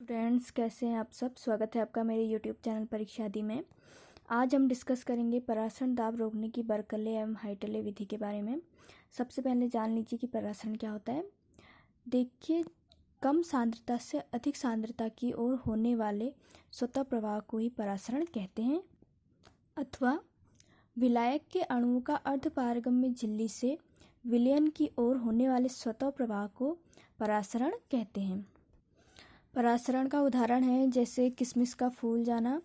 Students, कैसे हैं आप सब। स्वागत है आपका मेरे यूट्यूब चैनल परीक्षा आदि में। आज हम डिस्कस करेंगे परासरण दाब रोकने की बर्कले एवं हाइटले विधि के बारे में। सबसे पहले जान लीजिए कि परासरण क्या होता है। देखिए, कम सांद्रता से अधिक सांद्रता की ओर होने वाले स्वतः प्रवाह को ही परासरण कहते हैं, अथवा विलायक के अणुओं का अर्धपारगम्य झिल्ली से विलयन की ओर होने वाले स्वतः प्रवाह को परासरण कहते हैं। परासरण का उदाहरण है जैसे किशमिश का फूल जाना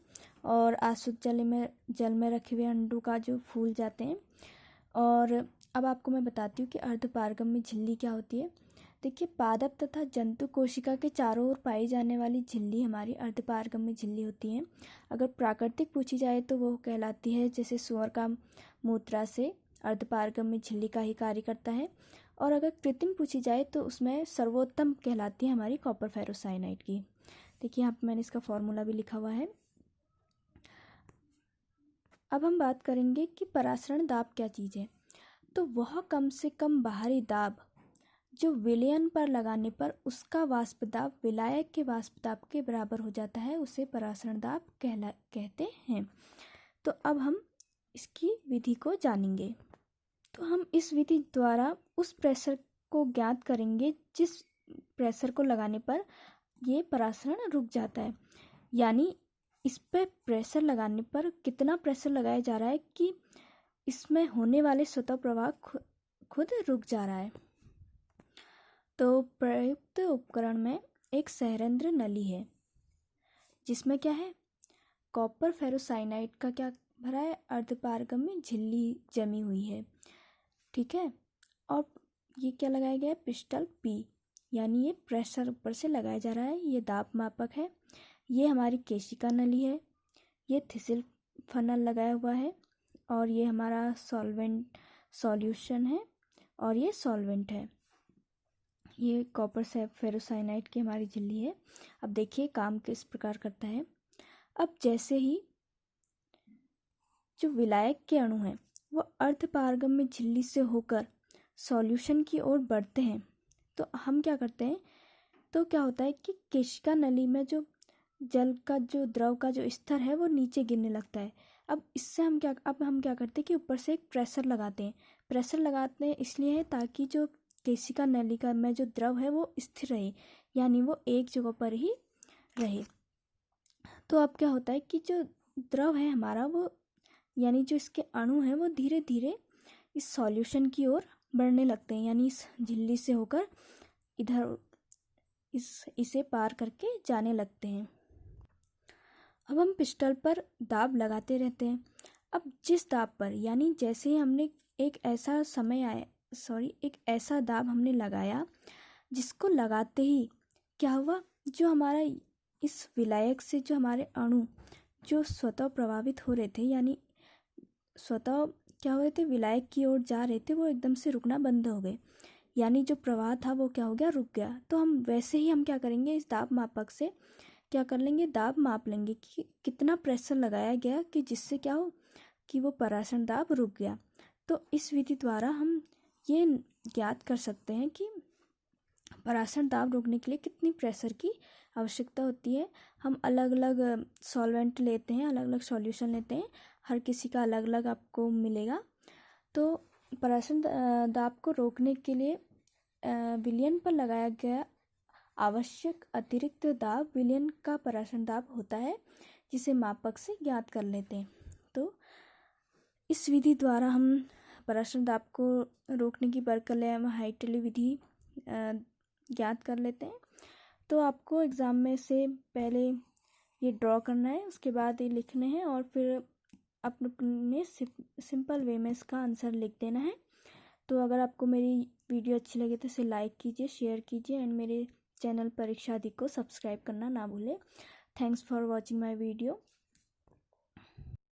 और आसुत जल में रखे हुए अंडों का जो फूल जाते हैं। और अब आपको मैं बताती हूँ कि अर्धपारगम्य झिल्ली क्या होती है। देखिए, पादप तथा जंतु कोशिका के चारों ओर पाई जाने वाली झिल्ली हमारी अर्धपारगम्य झिल्ली होती है। अगर प्राकृतिक पूछी जाए तो वो कहलाती है जैसे सूअर का मूत्राशय अर्धपारगम्य झिल्ली का ही कार्य करता है। और अगर कृत्रिम पूछी जाए तो उसमें सर्वोत्तम कहलाती है हमारी कॉपर फेरोसाइनाइड की। देखिए, यहाँ पर मैंने इसका फॉर्मूला भी लिखा हुआ है। अब हम बात करेंगे कि परासरण दाब क्या चीज़ है। तो वह कम से कम बाहरी दाब जो विलयन पर लगाने पर उसका वाष्प दाब विलायक के वाष्प दाब के बराबर हो जाता है, उसे परासरण दाब कहते हैं। तो अब हम इसकी विधि को जानेंगे। तो हम इस विधि द्वारा उस प्रेशर को ज्ञात करेंगे जिस प्रेशर को लगाने पर ये परासरण रुक जाता है। यानी इस पर प्रेशर लगाने पर कितना प्रेशर लगाया जा रहा है कि इसमें होने वाले स्वतः प्रवाह खुद रुक जा रहा है। तो प्रयुक्त उपकरण में एक सैरंध्र नली है जिसमें क्या है, कॉपर फेरोसाइनाइड का क्या भरा है, अर्धपारगम्य झिल्ली जमी हुई है। ठीक है। और ये क्या लगाया गया है, पिस्टल पी, यानी ये प्रेशर ऊपर से लगाया जा रहा है। ये दाब मापक है। ये हमारी केशिका नली है। ये थिसिल फनल लगाया हुआ है। और ये हमारा सॉल्यूशन है और ये सॉल्वेंट है। ये कॉपर फेरोसाइनाइड की हमारी झिल्ली है। अब देखिए काम किस प्रकार करता है। अब जैसे ही जो विलायक के अणु हैं वो अर्धपारगम्य झिल्ली से होकर सॉल्यूशन की ओर बढ़ते हैं, तो हम क्या करते हैं, तो क्या होता है कि केशिका नली में जो जल का जो द्रव का जो स्तर है वो नीचे गिरने लगता है। अब हम क्या करते हैं कि ऊपर से एक प्रेशर लगाते हैं। प्रेशर लगाते हैं इसलिए है ताकि जो केशिका नलिका में जो द्रव है वो स्थिर रहे, यानी वो एक जगह पर ही रहे। तो अब क्या होता है कि जो द्रव है हमारा वो, यानी जो इसके अणु हैं वो धीरे धीरे इस सॉल्यूशन की ओर बढ़ने लगते हैं, यानी इस झिल्ली से होकर इधर इसे पार करके जाने लगते हैं। अब हम पिस्टल पर दाब लगाते रहते हैं। अब जिस दाब पर, यानी जैसे ही हमने एक ऐसा दाब हमने लगाया जिसको लगाते ही क्या हुआ, जो हमारा इस विलायक से जो हमारे अणु जो स्वतः प्रभावित हो रहे थे, यानी स्वतः क्या हो रहे थे, विलायक की ओर जा रहे थे, वो एकदम से रुकना बंद हो गए। यानी जो प्रवाह था वो क्या हो गया, रुक गया। तो हम वैसे ही हम क्या करेंगे, इस दाब मापक से क्या कर लेंगे, दाब माप लेंगे कि कितना प्रेशर लगाया गया कि जिससे क्या हो कि वो परासरण दाब रुक गया। तो इस विधि द्वारा हम ये ज्ञात कर सकते हैं कि परासरण दाब रोकने के लिए कितनी प्रेशर की आवश्यकता होती है। हम अलग अलग सॉल्वेंट लेते हैं, अलग अलग सॉल्यूशन लेते हैं, हर किसी का अलग अलग आपको मिलेगा। तो परासरण दाब को रोकने के लिए विलयन पर लगाया गया आवश्यक अतिरिक्त दाब विलयन का परासरण दाब होता है, जिसे मापक से ज्ञात कर लेते हैं। तो इस विधि द्वारा हम परासरण दाब को रोकने की बर्कले एवं हाइटले विधि ज्ञात कर लेते हैं। तो आपको एग्ज़ाम में से पहले ये ड्रॉ करना है, उसके बाद ये लिखने हैं और फिर अपने सिंपल वे में इसका आंसर लिख देना है। तो अगर आपको मेरी वीडियो अच्छी लगे तो इसे लाइक कीजिए, शेयर कीजिए एंड मेरे चैनल परीक्षा आदि को सब्सक्राइब करना ना भूलें। Thanks for watching my video.